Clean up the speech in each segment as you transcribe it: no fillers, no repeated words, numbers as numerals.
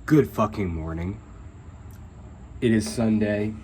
Good fucking morning. It is Sunday,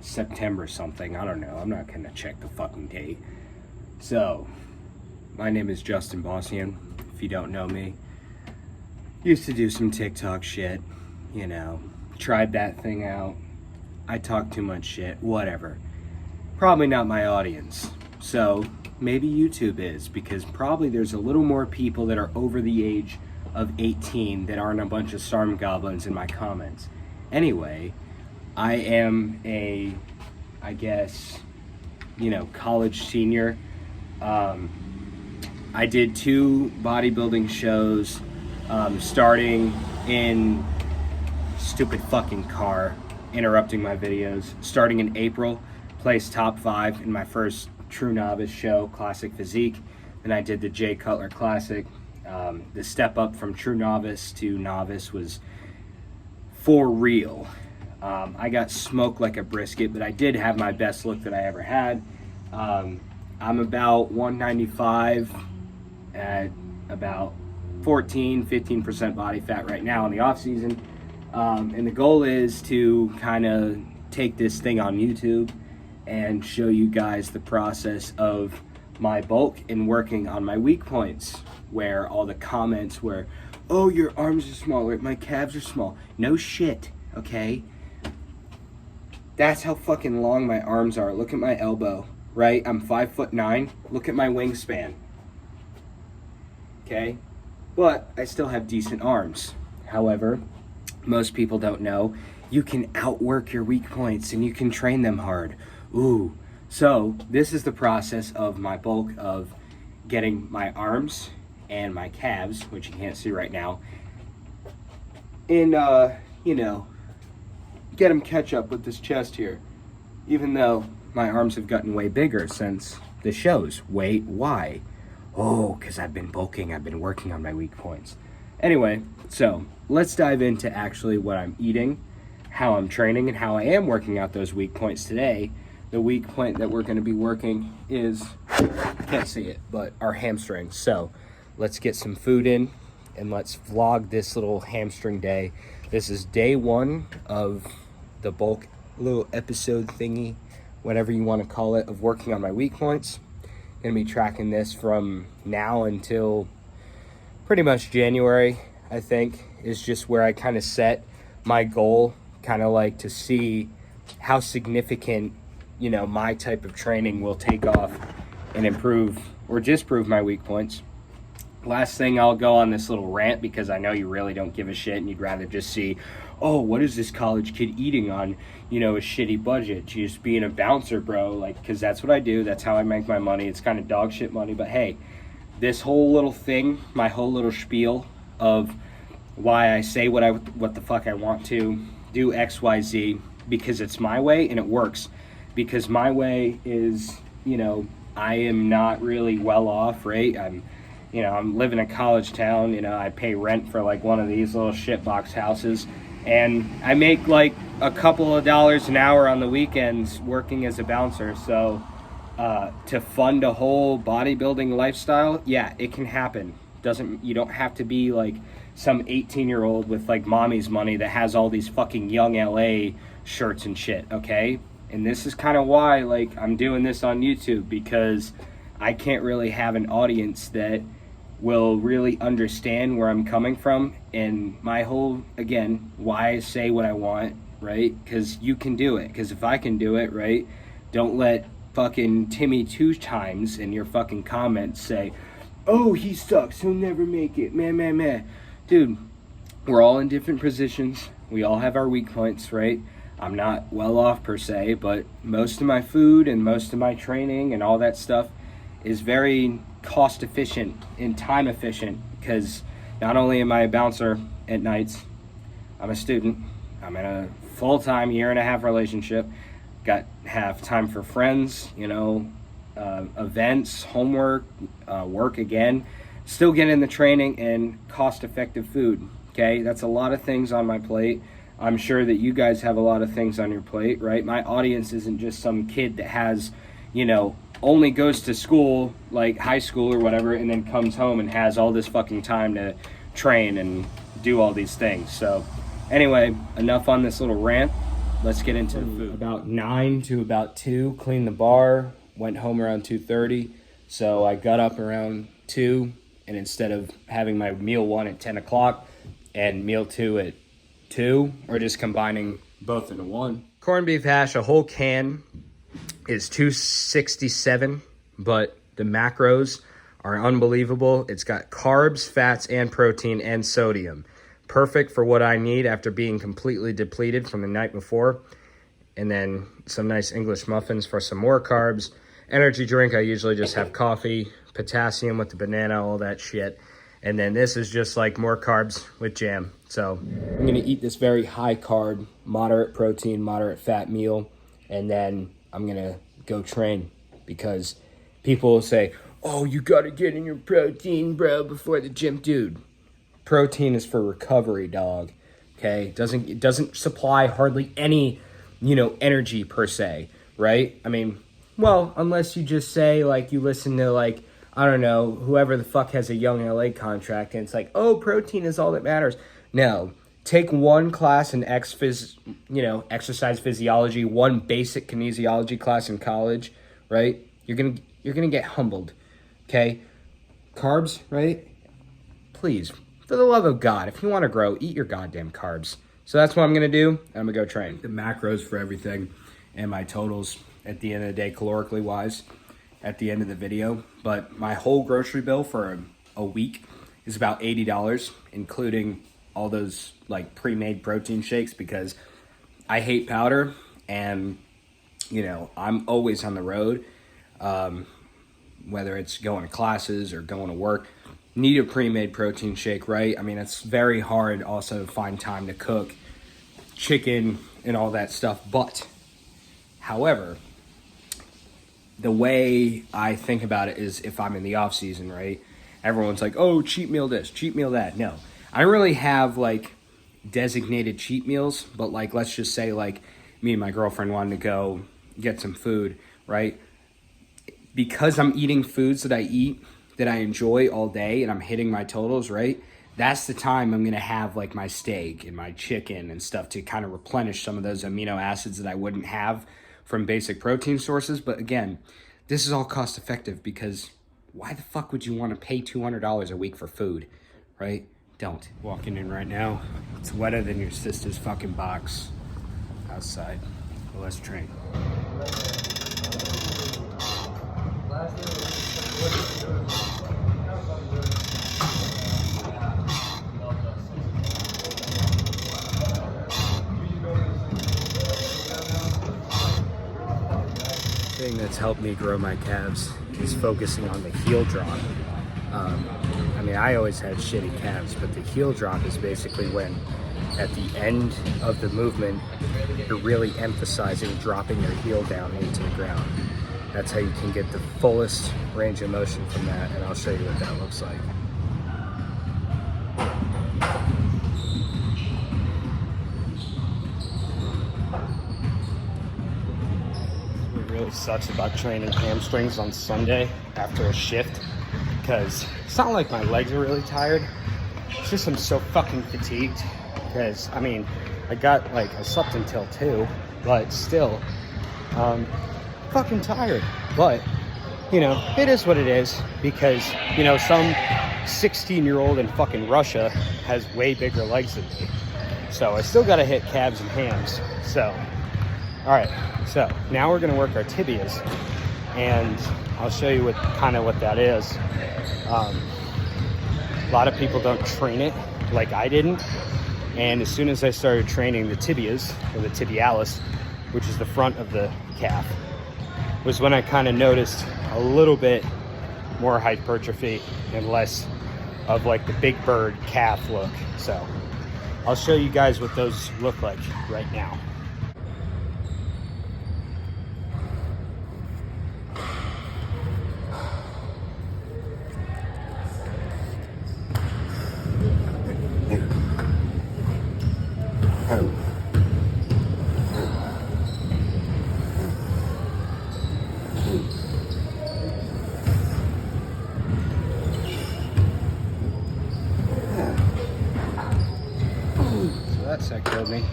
September something. I don't know. I'm not gonna check the fucking date. So, my name is Justin Bossian. If you don't know me, used to do some TikTok shit. Tried that thing out. I talk too much shit. Whatever. Probably not my audience. So, maybe YouTube is, because probably there's a little more people that are over the age of 18 that aren't a bunch of storm goblins in my comments. Anyway, I am college senior. I did 2 bodybuilding shows, starting in stupid fucking car, interrupting my videos. Starting in April, placed top 5 in my first True Novice show, Classic Physique. Then I did the Jay Cutler Classic. The step up from True Novice to Novice was for real. I got smoked like a brisket, but I did have my best look that I ever had. I'm about 195 at about 15% body fat right now in the off season. And the goal is to kind of take this thing on YouTube and show you guys the process of my bulk and working on my weak points, where all the comments were, oh, your arms are smaller, my calves are small. No shit, okay? That's how fucking long my arms are. Look at my elbow, right? I'm 5'9". Look at my wingspan. Okay? But I still have decent arms. However, most people don't know, you can outwork your weak points and you can train them hard. Ooh. So this is the process of my bulk, of getting my arms and my calves, which you can't see right now, and get them catch up with this chest here, even though my arms have gotten way bigger since the shows. Wait, why? Oh, because I've been bulking, I've been working on my weak points. Anyway, so let's dive into actually what I'm eating, how I'm training, and how I am working out those weak points today. The weak point that we're going to be working is, can't see it, but our hamstrings. So let's get some food in and let's vlog this little hamstring day. This is day 1 of the bulk little episode thingy, whatever you want to call it, of working on my weak points. Going to be tracking this from now until pretty much January, I think, is just where I kind of set my goal, kind of like to see how significant my type of training will take off and improve or disprove my weak points. Last thing, I'll go on this little rant, because I know you really don't give a shit and you'd rather just see, oh, what is this college kid eating on, a shitty budget? Just being a bouncer, bro. Like, because that's what I do. That's how I make my money. It's kind of dog shit money. But hey, this whole little thing, my whole little spiel of why I say what the fuck I want to do, X, Y, Z, because it's my way and it works. Because my way is, I am not really well off, right? I'm living in a college town. I pay rent for like one of these little shitbox houses, and I make like a couple of dollars an hour on the weekends working as a bouncer. So to fund a whole bodybuilding lifestyle, yeah, it can happen. You don't have to be like some 18-year-old with like mommy's money that has all these fucking Young LA shirts and shit, okay? And this is kind of why, like, I'm doing this on YouTube, because I can't really have an audience that will really understand where I'm coming from. And my whole, again, why I say what I want, right? Because you can do it. Because if I can do it, right, don't let fucking Timmy 2 times in your fucking comments say, oh, he sucks, he'll never make it, meh. Dude, we're all in different positions. We all have our weak points, right? I'm not well off per se, but most of my food and most of my training and all that stuff is very cost efficient and time efficient, because not only am I a bouncer at nights, I'm a student. I'm in a full-time 1.5 year relationship. Have time for friends, events, homework, work again. Still getting the training and cost-effective food. Okay, that's a lot of things on my plate. I'm sure that you guys have a lot of things on your plate, right? My audience isn't just some kid that has, only goes to school, like high school or whatever, and then comes home and has all this fucking time to train and do all these things. So anyway, enough on this little rant. Let's get into the food. About 9 to about 2, cleaned the bar, went home around 2:30. So I got up around 2, and instead of having my meal 1 at 10 o'clock and meal 2 at 2, or just combining both into one. Corned beef hash, a whole can is $2.67, but the macros are unbelievable. It's got carbs, fats, and protein, and sodium. Perfect for what I need after being completely depleted from the night before. And then some nice English muffins for some more carbs. Energy drink, I usually just have coffee, potassium with the banana, all that shit. And then this is just like more carbs with jam. So I'm gonna eat this very high carb, moderate protein, moderate fat meal. And then I'm gonna go train, because people will say, oh, you gotta get in your protein, bro, before the gym. Dude, protein is for recovery, dog. Okay, it doesn't supply hardly any, energy per se, right? I mean, well, unless you just say, like, you listen to, like, I don't know, whoever the fuck has a Young LA contract, and it's like, oh, protein is all that matters. No, take one class in exercise physiology, one basic kinesiology class in college, right? You're gonna get humbled, okay? Carbs, right? Please, for the love of God, if you want to grow, eat your goddamn carbs. So that's what I'm gonna do. I'm gonna go train. The macros for everything and my totals at the end of the day, calorically wise, at the end of the video. But my whole grocery bill for a week is about $80, including all those like pre-made protein shakes, because I hate powder, and I'm always on the road, whether it's going to classes or going to work. Need a pre-made protein shake, right? I mean, it's very hard also to find time to cook chicken and all that stuff. But however, the way I think about it is, if I'm in the off season, right? Everyone's like, oh, cheat meal this, cheat meal that. No, I don't really have like designated cheat meals, but like, let's just say like me and my girlfriend wanted to go get some food, right? Because I'm eating foods that I eat, that I enjoy all day, and I'm hitting my totals, right? That's the time I'm gonna have like my steak and my chicken and stuff to kind of replenish some of those amino acids that I wouldn't have from basic protein sources. But again, this is all cost effective, because why the fuck would you want to pay $200 a week for food, right? Don't. Walking in right now, it's wetter than your sister's fucking box outside. Well, let's train. Thing that's helped me grow my calves is focusing on the heel drop. I mean, I always had shitty calves, but the heel drop is basically when at the end of the movement, you're really emphasizing dropping your heel down into the ground. That's how you can get the fullest range of motion from that, and I'll show you what that looks like. What really sucks about training hamstrings on Sunday after a shift, because it's not like my legs are really tired, it's just I'm so fucking fatigued. Because I mean, I slept until 2, but still fucking tired. But it is what it is, because some 16-year-old in fucking Russia has way bigger legs than me, so I still got to hit calves and hams. So all right, so now we're gonna work our tibias, and I'll show you what that is. A lot of people don't train it like I didn't, and as soon as I started training the tibias, or the tibialis, which is the front of the calf, was when I kind of noticed a little bit more hypertrophy and less of like the big bird calf look. So I'll show you guys what those look like right now. that set killed me.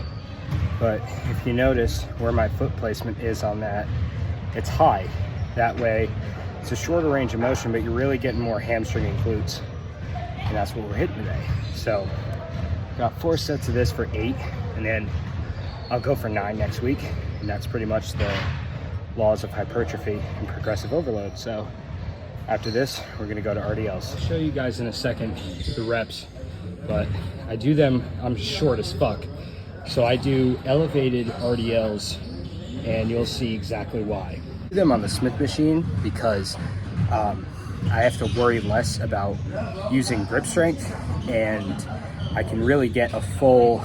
But if you notice where my foot placement is on that, it's high. That way, it's a shorter range of motion, but you're really getting more hamstring and glutes. And that's what we're hitting today. So, got 4 sets of this for 8, and then I'll go for 9 next week. And that's pretty much the laws of hypertrophy and progressive overload. So, after this, we're gonna go to RDLs. I'll show you guys in a second the reps, but I do them, I'm short as fuck. So I do elevated RDLs, and you'll see exactly why. I do them on the Smith machine because I have to worry less about using grip strength, and I can really get a full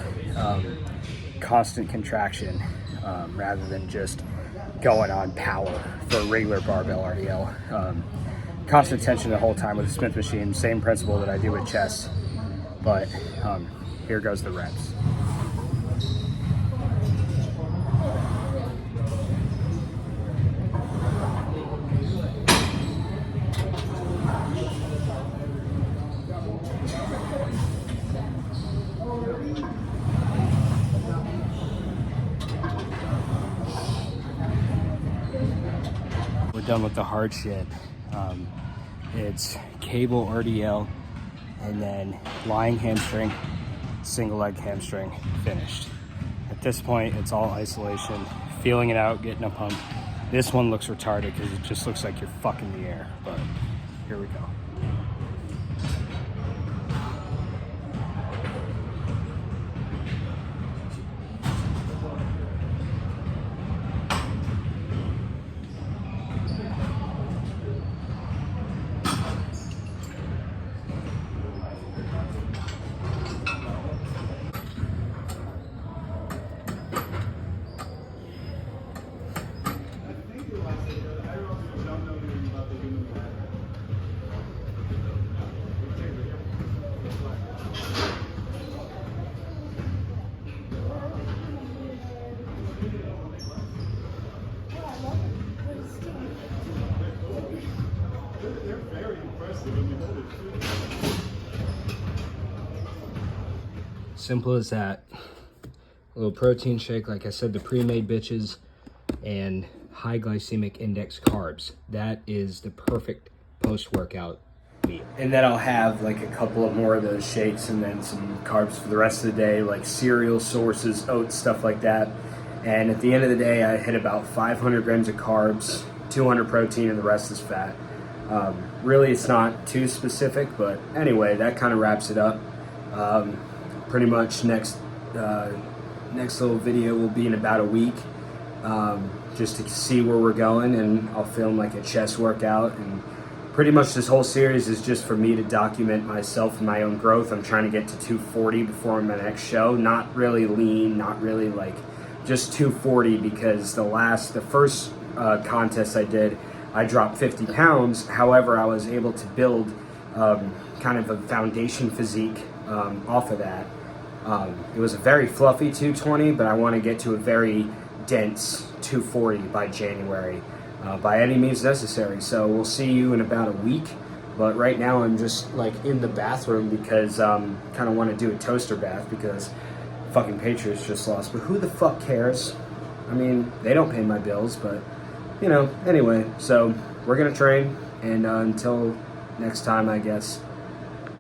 constant contraction rather than just going on power for a regular barbell RDL. Constant tension the whole time with the Smith machine, same principle that I do with chest, but here goes the reps. We're done with the hard shit. It's cable RDL, and then lying hamstring, single leg hamstring, finished. At this point, it's all isolation, feeling it out, getting a pump. This one looks retarded because it just looks like you're fucking the air, but here we go. Simple as that. A little protein shake, like I said, the pre-made bitches, and high glycemic index carbs. That is the perfect post-workout meal. And then I'll have like a couple of more of those shakes and then some carbs for the rest of the day, like cereal sources, oats, stuff like that. And at the end of the day, I hit about 500 grams of carbs, 200 protein, and the rest is fat. Really, it's not too specific, but anyway, that kind of wraps it up. Pretty much next little video will be in about a week, just to see where we're going, and I'll film like a chest workout. And pretty much this whole series is just for me to document myself and my own growth. I'm trying to get to 240 before my next show. Not really lean, not really like, just 240, because the first contest I did, I dropped 50 pounds. However, I was able to build kind of a foundation physique off of that. It was a very fluffy 220, but I want to get to a very dense 240 by January, by any means necessary. So we'll see you in about a week. But right now I'm just like in the bathroom because kind of want to do a toaster bath because fucking Patriots just lost. But who the fuck cares? I mean, they don't pay my bills, but you know, anyway. So we're gonna train, and until next time, I guess.